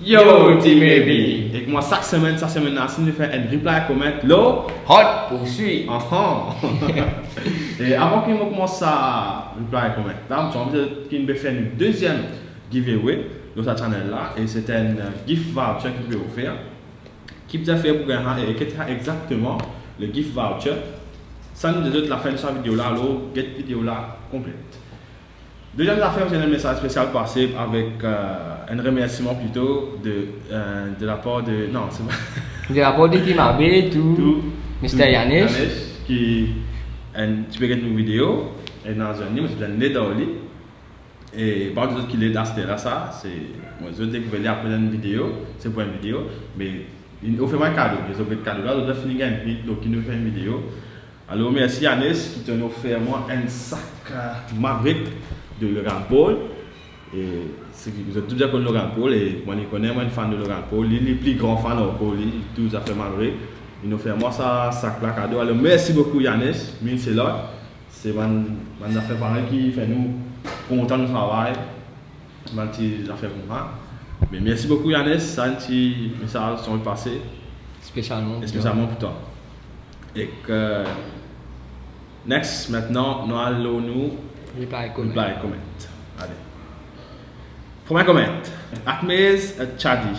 Yo, Team AB. Et moi, chaque semaine, si nous faisons un reply comment, l'eau, hot poursuit. Et avant qu'on commence à reply comment, je vais faire une deuxième giveaway dans cette channel là. Et c'est un gift voucher qui peut offrir. Qui peut faire pour gagner et qui est exactement le gift voucher. Ça nous dit la fin de cette vidéo là, l'eau, get vidéo là complète. Deuxième affaire, j'ai un message spécial passé avec un remerciement plutôt de la part de. Non, c'est pas. De la part de Team AB, tout. Mr. Yanis. Qui. Tu peux regarder une vidéo, et dans un livre, c'est un Nedali. Et par contre, qui l'aide à là, ça, c'est. Moi, je découvert après une vidéo, c'est pour une vidéo, mais il offre un cadeau. Ils offrent un cadeau là, ils offrent un vite, donc il nous fait une vidéo. Alors, merci Yanis qui t'a offert moi un sac Maverick de Logan Paul. Et vous êtes tous déjà connus Logan Paul et moi je connais, moi un fan de Logan Paul, il est le plus grand fan de Paul, tout ça fait Maverick. Il nous fait moi ça sac là cadeau. Alors merci beaucoup Yanis, c'est là. C'est mon affaire pareil qui fait nous content de travail. Mon petit affaire pour moi. Mais merci beaucoup Yanis, ça un petit message sont passés Spécialement pour toi. Et que next maintenant nous allons nous reply comment. Allez. Premier comment. Akmez Chadi.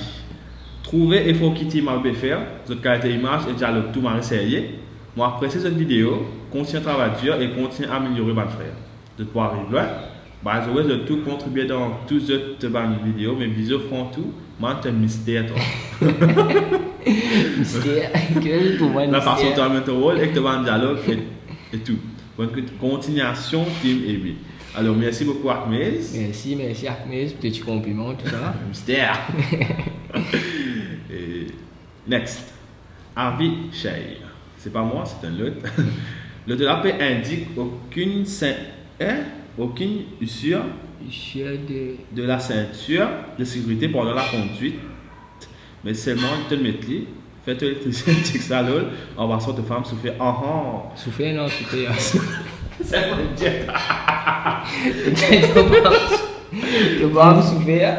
Trouvez et faut quitter ma faire. Votre qualité image et dialogue tout m'a essayé. Moi apprécié cette vidéo. Continue à travailler dur et continue à améliorer votre frère. De pouvoir arriver loin. By the way, de tout contribuer dans toutes ces vidéos. Mes vidéos font tout. Moi, c'est un mystère. Mystère. Quel pour moi la façon dont tu as un rôle et que tu as un dialogue et tout. Bonne continuation, Team AB. Alors, merci beaucoup, Akmez. Merci, Akmez. Petit compliment, tout ça. Mystère. Next. Avi Shay. C'est pas moi, c'est un autre. Le de la paix indique aucune usure de la ceinture de sécurité pendant la conduite, mais seulement te mettre faites l'électricien, check ça lol, en passant de femme souffrir. Souffrir, non, souffrir. C'est mon dieu. Tu vas me souffrir.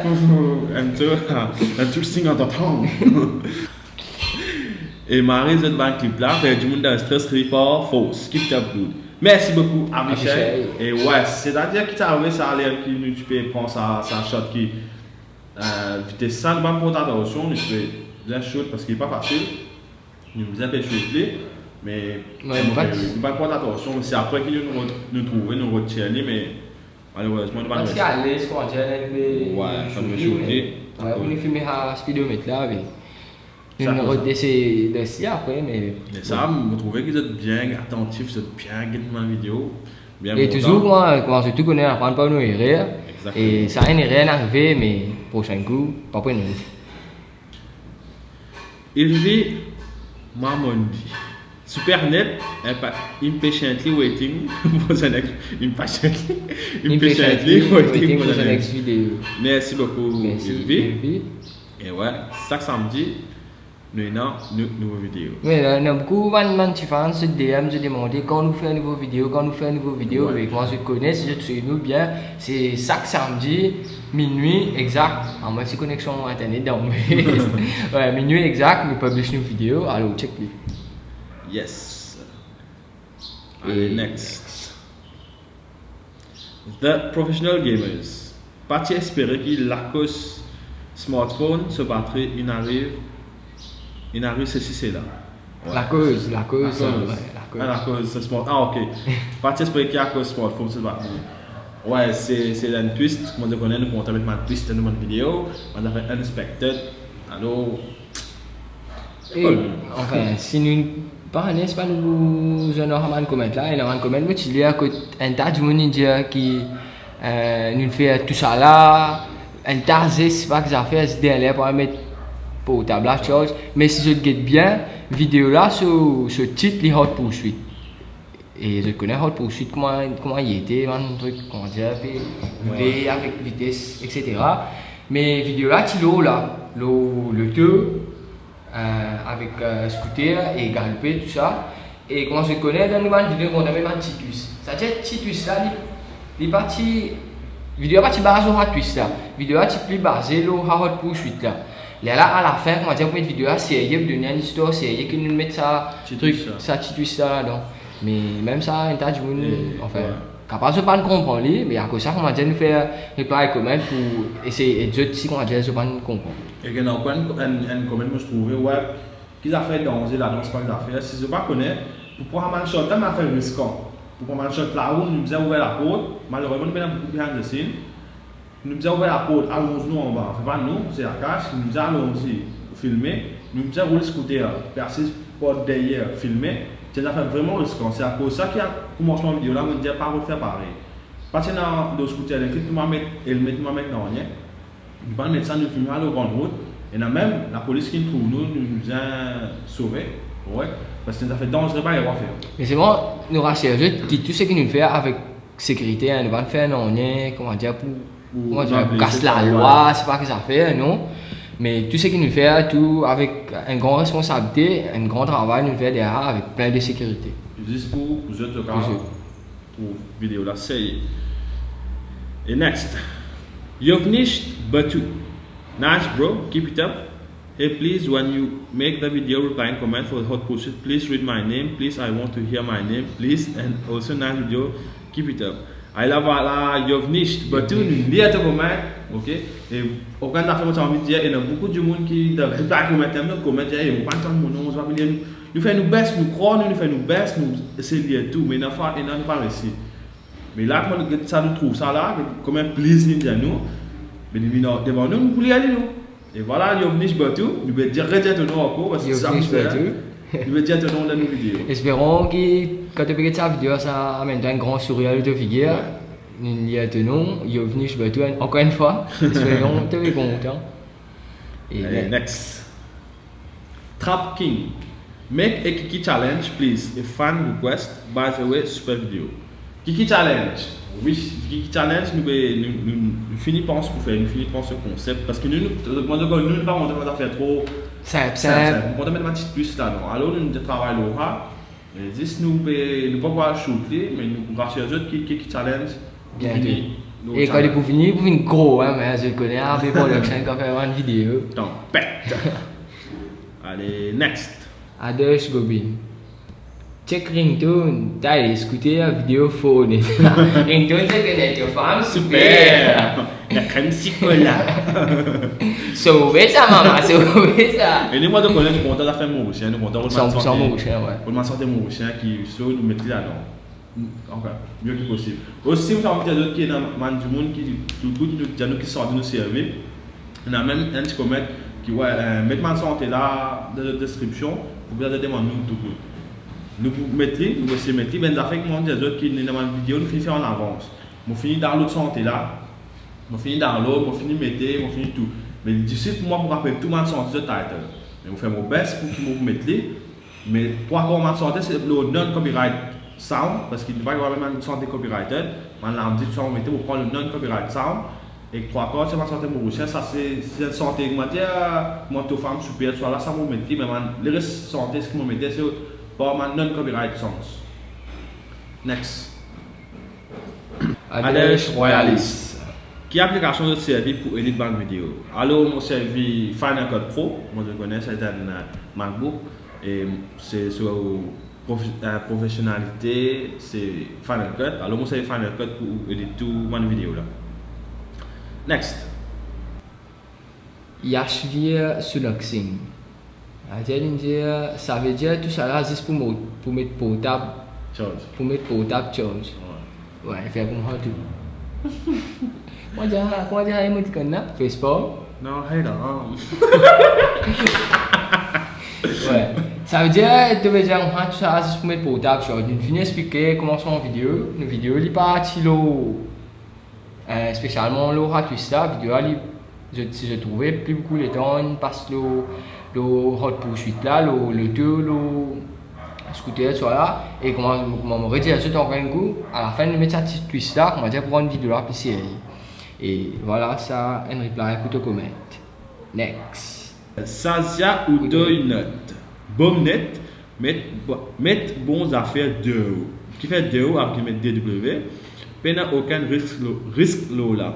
Un tout signe en t'entendant. Et Marie, cette banque clip là, fait du monde dans le stress, report, fausse, keep up good. Merci beaucoup à Michel. Et ouais, c'est-à-dire qu'il t'a arrivé, ça a l'air que tu peux prendre sa shot qui. Vitesse sans bonne porte attention, tu peux bien chaud parce qu'il n'est pas facile. Nous faisons un peu chaud, mais pas porte attention. C'est après qu'il nous trouve, nous retire, mais malheureusement, nous ne pouvons pas. Parce qu'à l'aise, quand on dit, ouais, ça nous chaud. On est filmé à speedomètre là, mais. Nous redescendons dessus après, mais. Ça, vous trouvez que vous êtes bien attentif, vous êtes bien guidé dans la vidéo. Et toujours, moi, je tout connais, apprendre pas nos erreurs. Et ça n'est rien arrivé, mais prochain coup, pas pour nous. Il vit Mamondi. Super net, impatiently waiting for the next. Impatiently waiting for the next vidéo. Merci beaucoup, Ilvi. Et ouais, chaque samedi. Nous avons une nouvelle vidéo. Oui, il y a beaucoup de fans se DM, se demander quand nous faisons une nouvelle vidéo, Ouais. Et moi je connais, si je suis nous bien, c'est chaque samedi, minuit exact, en mode connexion internet dans ouais, minuit exact, nous publions une vidéo, alors check-le. Yes. Allez, next. The Professional Gamers. Pas-tu espérer qu'il la cause smartphone, ce batterie, il arrive ceci, c'est là. Ouais. La cause. La cause, c'est smartphone. Ah, ok. Pas-tu espérer qu'il y a cause smartphone, ce batterie. Ouais, c'est un twist. Moi, je connais, nous comptons avec ma twist dans une vidéo. On a fait unexpected. Alors. Enfin, si nous. Par n'est-ce pas nous avons un comment là, il y a un comment, mais il y a un tas de monde qui nous fait tout ça là, un tas de c'est pas que ça fait, c'est derrière pour mettre pour table à charge, mais si je regarde bien, vidéo là sur titre les hot poursuite. Et je connais hot poursuite comment il était, un truc comment dire, rouler avec vitesse, etc. Mais vidéo là, Tilo là, le deux. Avec scooter et galoper tout ça et comment je connais dans une vidéo qu'on avait un Titus, c'est-à-dire Titus là il parti vidéo parti basé sur Titus là vidéo là plus basé sur hot poursuite là Là, à la fin, comment dire, pour une vidéo sérieux, pour donner une histoire sérieuse, que nous mettons ça, truc, ça, petit twist là, donc. Mais même ça, un tas de monde, enfin, capable de pas comprendre, mais à cause de ça, comment dire, nous faire reply comment pour essayer, et d'autres, si comment dire, je pas comprendre. Et que dans un comment je trouvais, ouais, qu'ils ont fait dans la danse par affaires, si je ne connais pas, pour prendre un shot, on a fait risquant. Pour prendre un shot là où nous avons ouvert la porte, malheureusement, nous avons beaucoup behind the scene. Nous avons ouvert la porte, allons-nous en bas. Ce n'est pas nous, c'est la cache. Nous allons aussi filmer. Nous avons roulé le scooter, percer porte derrière, filmer. C'est fait vraiment risquant. C'est à cause de ça qu'il y a commencement de vidéo là, on ne dit pas de faire pareil. Parce que dans le scooter, il m'a mettre dans rien. Nous allons mettre ça, nous filmer à la grande route. Et même la police qui nous trouve, nous a sauvés. Ouais, parce que ça fait dangereux pas y avoir faire. Mais c'est bon, nous rassurer, tout ce que nous faisons avec sécurité, nous ne pas faire non, comment dire, pour casser la loi, c'est pas que ça fait, non. Mais tout ce que nous faisons, tout avec une grande responsabilité, un grand travail, nous faisons derrière avec plein de sécurité. Juste pour vous autres, pour vidéo là, c'est. Et next, Yovnish Batu. Nice bro, keep it up. Hey, please, when you make the video reply and comment for Hot Pursuit, please read my name. Please, I want to hear my name. Please, and also nice video. Keep it up. I love la Yovnish, but tu nous dis à ton comment, ok? Et au cas d'affaires, moi, envie de dire, il y a beaucoup de monde qui de reply comment t'aimes, comment dire, et on pas tant mon nom, on va venir nous faire nous baisse, nous croire, nous faire nous baisse, nous essayer de tout, mais il n'a pas réussi. Mais là, quand ça nous trouve ça là, comment please nous dire nous, mais devant nous, nous voulons aller nous. Et voilà, Yovnish Batu, nous allons dire ton nom encore parce que ça nous fait. Nous allons dire ton nom dans nos vidéos. Espérons que quand tu regardes cette vidéo, ça amène un grand sourire de figure. Nous allons ton nom, Yovnish Batu, encore une fois. Espérons que tu es content. Et next. Trap King. Make a Kiki challenge, please. A fan request. By the way, super vidéo. Kiki challenge. Oui, Kiki challenge, nous finissons pour faire, nous finissons ce concept parce que nous ne pouvons pas monter dans faire trop simple. Nous pouvons mettre un petit plus là, non. Alors nous travaillons là. Nous ne pouvons pas shooter, mais nous pouvons rassurer les autres qui challenge. Bien et quand il pour finir gros, hein, mais je connais un peu production quand fait une vidéo. Tempête. Allez, next. Adesh Gobin. Check ringtone, t'as écouté la vidéo phone. Ringtone, c'est que notre femme super. La crème chocolat. Sauvez ça, maman, sauvez ça. Et nous, moi, nous comptons la faire Mauricien, nous comptons 100% Mauricien, ouais. On m'a sorti Mauricien qui saute, nous mettons là-dedans. Encore, mieux que possible. Aussi, vous savez, il y a d'autres qui sont dans du monde qui sortent de nous servir. Il y a même un petit comment qui va mettre ma santé là dans la description pour bien demander nous tout. Nous mettons, nous essayons de mettre, mais ça fait que moi, des autres qui sont dans la vidéo, nous finissons en avance. Nous finissons dans l'autre santé là, nous finissons dans l'autre, nous finissons mettre, nous finissons tout. Mais d'ici, pour moi, pour rappeler tout le monde santé de title. Mais nous faisons mon best pour que vous mettez. Mais pour avoir ma santé, c'est le non-copyright sound, parce qu'il ne va pas y avoir même santé copyrighted. Maintenant, on dit que vous mettez, vous prenez le non-copyright sound. Et 3 cordes, c'est ma santé mauricienne. Ça, c'est une santé, moi, moi, tu femme super, soit là, ça vous mettez. Mais le reste santé, ce que vous mettez, c'est pour ma non-copyright songs. Next. Adesh Royalis. Quelle application de service pour éditer banque vidéo? Alors, mon service Final Cut Pro, moi je connais, c'est un MacBook et c'est sur professionnalité, c'est Final Cut. Alors, mon service Final Cut pour éditer tout mon vidéo là. Next. Yashvir Sunoxing. Ça veut dire tout ça là juste pour mettre portable. Charge. Pour mettre portable charge. Ouais, faire comme ça tout. Comment dire émoticône là? Facebook? Non, hey là. Ouais. Ça veut dire, tu veux dire, tout ça juste pour mettre portable charge. Nous venons expliquer comment c'est en vidéo. Une vidéo, il n'est pas spécialement le ratus là, vidéo, si je trouvais plus beaucoup de temps, parce que le hot pursuit là, le tour, le scooter soit là, et comment me retirer ce temps un coup, à la fin de mettre cette twist là, comment dire pour une vidéo là plus série. Et voilà, ça, un reply, écoute comment. Next. Sazia ou Doinut. Bon net, mettre bons affaires de haut. Qui fait de haut avec mettre DW, pas aucun risque là.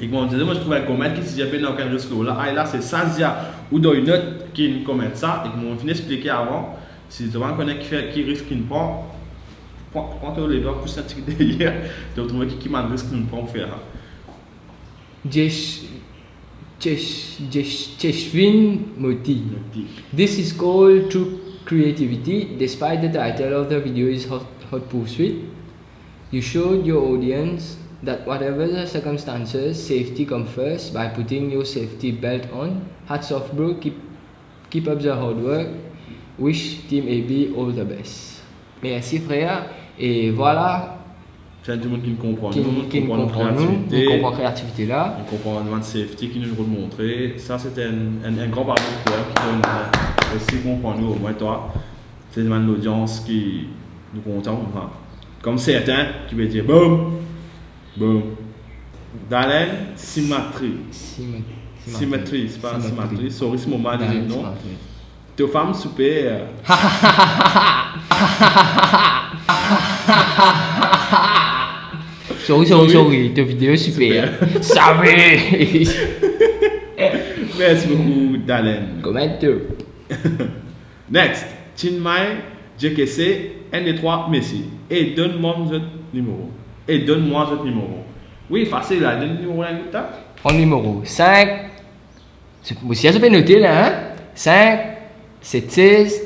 Et moi, je trouve un comment qui s'y appelle dans aucun risque là. Ah, là, c'est Sazia ou dans une autre qui commente ça. Et que moi, je expliquer avant. Si tu vois qui risque une prend, quand on les voit pour sentir derrière, tu vas trouver qui m'a risque une prend faire. Cheshvin Moti. This is called true creativity. Despite the title of the video is Hot Pursuit, you showed your audience that whatever the circumstances, safety comes first by putting your safety belt on. Hats off, bro. Keep up the hard work. Wish Team AB all the best. Merci, frère. Et voilà. C'est tout le monde qui comprend Qui comprend la créativité là. On comprend le safety qui nous montrer. Ça, c'était un grand producteur qui donne aussi comprend nous, au moins toi. C'est l'audience qui nous comprend. Comme certains qui veulent dire boum, boum. Dalen, symétrie. Symétrie, c'est pas symétrie. Sorry, c'est mon mal de dire non. Tes femmes super. Sorry, tes vidéos super. Salut. Merci beaucoup, Dalen. Commente. Next, Chinmay, JKC, 1 des 3, Messi. Et donne-moi votre numéro. Oui, facile là, donne le numéro là. En numéro 5. Aussi, ça peut noter là, hein? 5, 7, 16,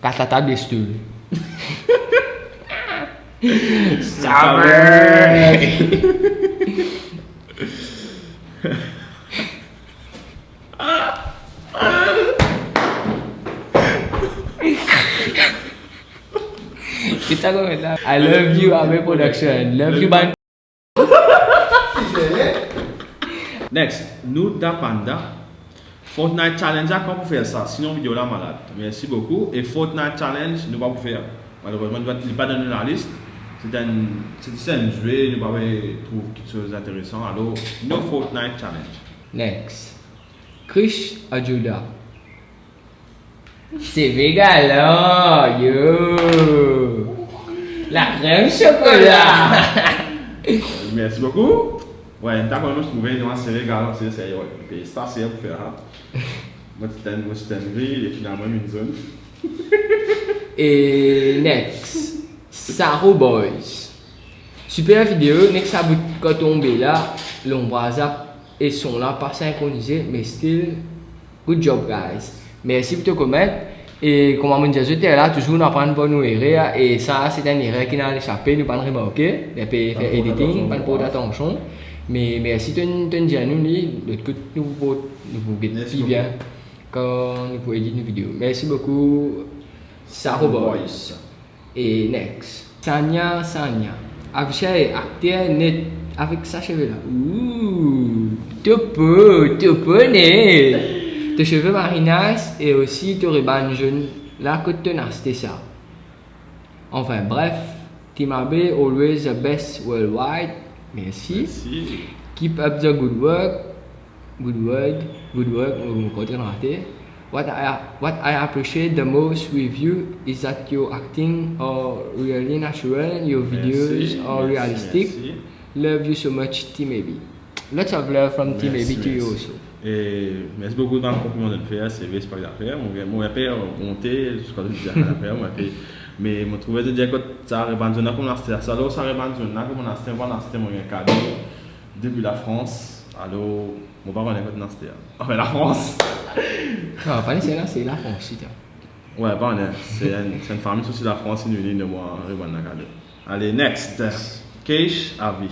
4 la table des stools. Ça va. Kita komen lah. I love you, Abe Production. Love you, Ban. Next, Nuda Panda. Fortnite Challenge, comment pour faire ça? Sinon, vidéo là malade. Merci beaucoup. Et Fortnite Challenge, nous ne pouvons pas faire. Malheureusement, il n'est pas dans la liste. C'est un jeu, nous ne pouvons pas trouver quelque chose d'intéressant. Alors, no Fortnite Challenge. Next, Krish Ajuda. C'est végalant, yo! La crème chocolat! Merci beaucoup. Ouais, t'as quand même trouvé une série galant, c'est sérieux. Et ça, c'est pour faire. Moi, c'était un gris et finalement une zone. Et next, Saro Boys. Super vidéo, next ça bout quand tomber là, l'ombre et son là pas synchronisé, mais still, good job guys. Merci pour ton comment. Et comme on dit, j'étais là toujours dans prendre pour nous errer et ça c'est un erreur qui n'a échappé, nous pas remarquer, et puis faire editing, pas pour attention. Mais merci de nous dire nous de que nous vous bien quand nous pouvons éditer nos vidéos. Merci beaucoup, Saro Boys. Et next, Sanya. Affiché acteur net avec sa cheveux là. Ouh, tu peux né. Tes cheveux marinas et aussi tes rubans jaunes là que tu as c'était ça. Enfin bref, Team AB always the best worldwide. Merci. Keep up the good work. What I appreciate the most with you is that your acting are really natural, your videos are realistic. Love you so much, Team AB. Lots of love from Team AB to you also. Et merci beaucoup dans le compliment de le faire, c'est pas d'affaire. Mon père monté, je crois que je disais l'affaire, mais je trouvais de dire que ça arrive en zone comme ça, ça arrive en zone comme on a c'était mon cadeau depuis la France. Alors, mon papa n'est pas dans c'était. Enfin, la France. Non, pas nécessairement, c'est la France. Ouais, pas c'est une famille aussi de la France, une union de moi, arrive en cadeau. Allez, next. Keish Avi.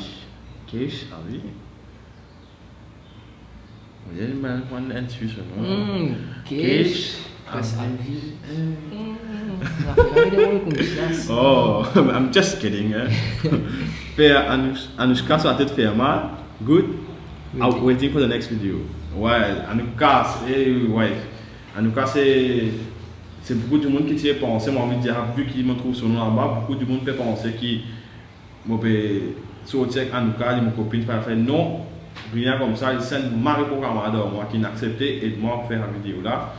Vous avez mal prendre l'intuition, non? Keish Avi. Oh, I'm just kidding. Faire Anushka sur la tête fait mal. Good. Waiting for the next video. Ouais, Anushka, c'est beaucoup de monde qui t'y est pensé. Moi, envie de dire, vu qu'il me trouve son nom là-bas, beaucoup de monde peut penser qu'il m'a sorti avec Anushka, mon copine, pas faire non. Rien comme ça, c'est un mari programmeur moi qui n'a accepté et moi pour faire la vidéo là.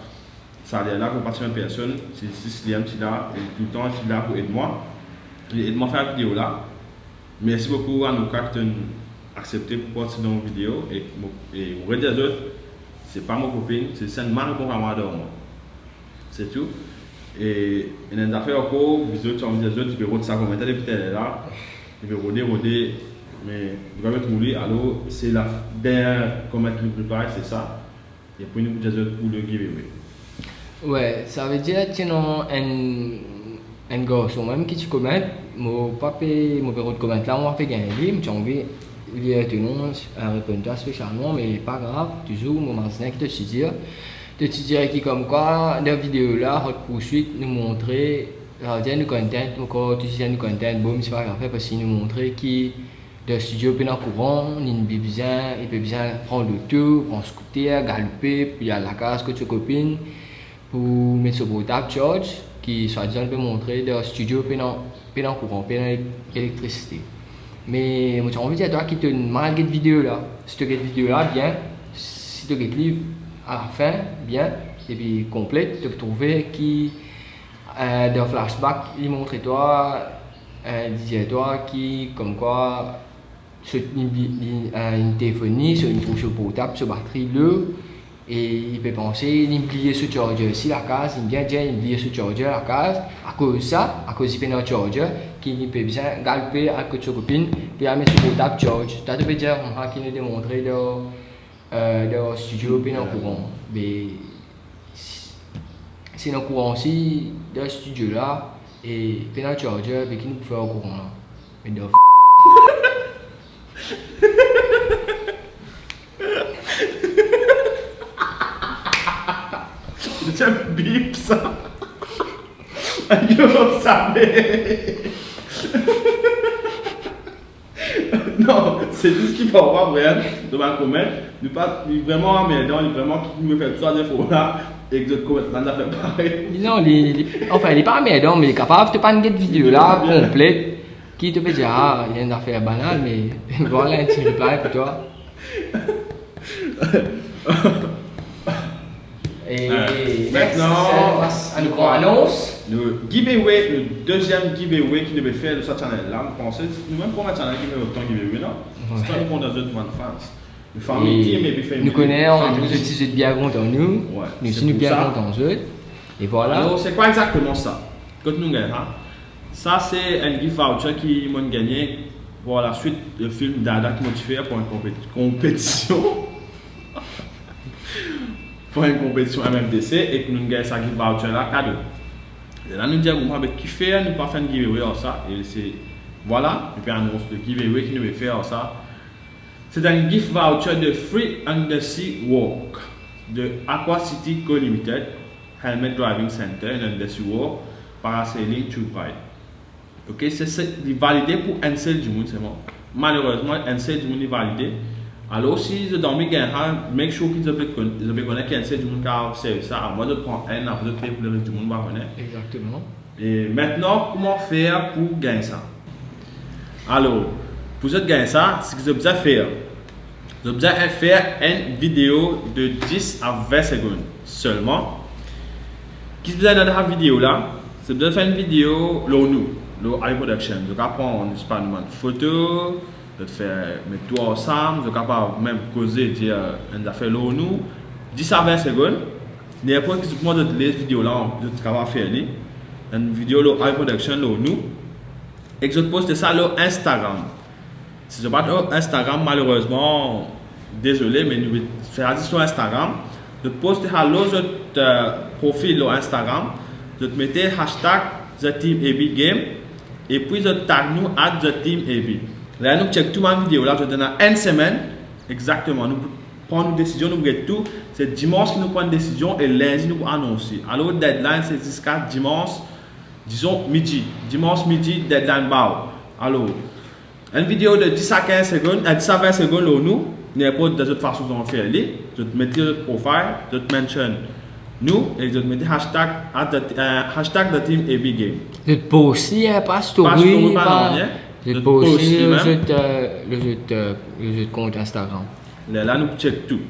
Ça a l'air là pour partir une personne, c'est Sicilien qui là, et tout le temps qui là pour aider moi. Et aide-moi à faire la vidéo là. Merci beaucoup à nous qui accepté pour participer dans une vidéo et vous regardez les autres, c'est pas mon copine, c'est celle qui m'a répondu à moi. C'est tout. Et il y a des affaires encore, les autres, tu peux rôder ça comme ça, depuis là, tu peux rôder, mais vous allez trouver, alors c'est la dernière comment tu nous prépares, c'est ça. Et puis nous des autres pour le giveaway. Ouais, ça veut dire que tu as un garçon même qui tu commentes, mon papa, mon bureau de commentaire là, on va faire gagner, tu as envie, il y a ton nom, répondre spécialement, mais pas grave, toujours, mon magasin qui te dire. De te dire qui comme quoi dans la vidéo là, hot poursuite nous montrer, nous content, encore tu sais nous content, bon c'est pas grave parce qu'il nous montrer qui le studio peut en courant, il peut bien prendre le tour, prendre scooter, galoper, puis à la case que tu copines pour mettre sur portable charge qui soit disant peut montrer le studio peut en courant, peut en électricité. Mais moi j'ai envie de dire toi qui te mal cette vidéo là, si tu as cette vidéo là bien, si tu as cette livre à la fin, bien, et puis complète, tu peux trouver qui, dans flashback, il montre toi, disait toi qui, comme quoi, sur une téléphonie, sur une touche portable, sur batterie, et il peut penser, il oublier ce charger ici, la case, il vient dire, il oublier ce charger, la case, à cause de ça, à cause du pénal charger, qui peut bien galoper avec sa copine, puis à mettre ce portable charge. Tu peux dire, on a qui nous démontrer dans le studio puis dans le courant, mais c'est dans le courant aussi dans le studio là et puis dans le charger mais qui nous fait au courant là mais de J'aime bip ça. Yo, savez. Non, c'est tout ce qu'il faut avoir vraiment de ma commettre. Ne pas vraiment emmerdant, vraiment qui me fait tout ça des fois là et que d'autres commettre là, ça fait pareil. non, enfin il est pas emmerdant mais il est capable de prendre une vidéo là complète qui te peut dire ah il y a une affaire banale mais voilà un petit reply pour toi. Et maintenant, à nous annonce. Le giveaway, le deuxième giveaway qui devait faire de cette channel là, je pensais, nous-mêmes pour ma channel qui fait autant de giveaway là, c'est un compte dans d'autres fans. Une famille qui aime bien nous connaissons, nous utilisons bien compte en nous, ouais, nous sommes bien compte en eux. Et voilà. Alors, c'est quoi exactement ça? Quand nous gagnons, ça c'est un gift voucher qui m'a gagné pour la suite du film Dada qui m'a fait pour une compétition. Pour une compétition MMDC et que nous gagnons ça gift voucher là cadeau. Et là nous disons qu'on va kiffer, nous pas faire un giveaway en ça et c'est voilà, et puis annonce le giveaway qui nous veut faire ça. C'est un gift voucher de Free Undersea Walk de Aqua City Co Limited, Helmet Driving Center, un Undersea Walk, Parasailing Tube Ride. Ok, c'est validé pour un seul du monde seulement. Malheureusement, un seul du monde est validé. Alors si je dormais gain, make sure qu'ils connaissent qu'il y a un seul du monde qui a observé ça. À moi de prendre un, après de créer pour le reste du monde va connaître. Exactement. Et maintenant, comment faire pour gagner ça? Alors, pour gagner ça, ce que vous avez faire, vous avez faire une vidéo de 10 à 20 secondes seulement. Qu'est-ce que vous avez dans la vidéo là? C'est de faire une vidéo, nous, le iProduction. Vous allez prendre une photo, de faire mettre tout ensemble, vous allez même causer, dire, une affaire nous, 10 à 20 secondes. Et après, qu'est-ce que vous avez les vidéos là, vous allez faire une vidéo, le iProduction, nous, et que je poste ça sur Instagram. Si je ne pas sur Instagram, malheureusement, désolé, mais nous faire addition sur Instagram. Je poste à l'autre profil sur Instagram. Je mettez hashtag TheTeamABGame et puis je tag nous à TheTeamAB. Là, nous check tout ma vidéo là, je donne une semaine exactement. Nous prenons une décision, nous regardons tout. C'est dimanche que nous prenons une décision et lundi nous annoncer. Alors, le deadline c'est jusqu'à dimanche, disons midi. Dimanche midi, deadline bar. Alors, une vidéo de 10 à 15 secondes, 10 à 20 secondes, nous, n'importe de toute façon, on fait aller. Je te mets notre profil, je te mentionne nous et je te mets hashtag TheTeamABGame. Je te poste aussi, pas story, je te poste le jeu de compte Instagram. Là, nous check tout.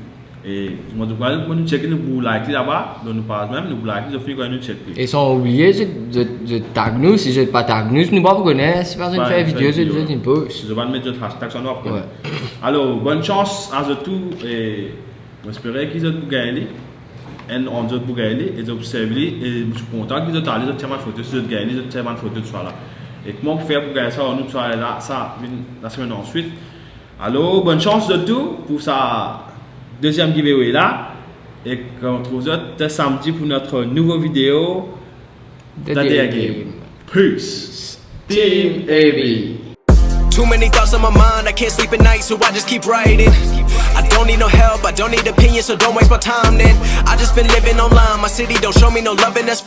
Et moi, nous checker nous like là-bas, donc nous pas même, nous like, nous finissons quand nous checker. Et sans oublier, je tag nous, si je ne pas tag nous pas vous connaissez, si personne fait vidéo, je une post. Je vais mettre notre hashtag sur nous après. Ouais. Alors, bonne chance à tout et j'espère qu'ils ont gagné. Et on a gagné, et observé, et je suis content qu'ils ont allé, ils ont tellement de photos, ils ont gagné, ils ont tellement de photos de soir là. Et comment faire pour gagner ça, nous soir là, ça, la semaine ensuite. Alors, bonne chance de tout pour sa deuxième giveaway là. Et qu'on retrouve samedi pour notre nouvelle vidéo. The Day Game. Peace. Team AB. Too many thoughts on my mind, I can't sleep at night, so I just keep writing. I don't need no help, I don't need opinions, so don't waste my time then. I just been living online, my city don't show me no love and that's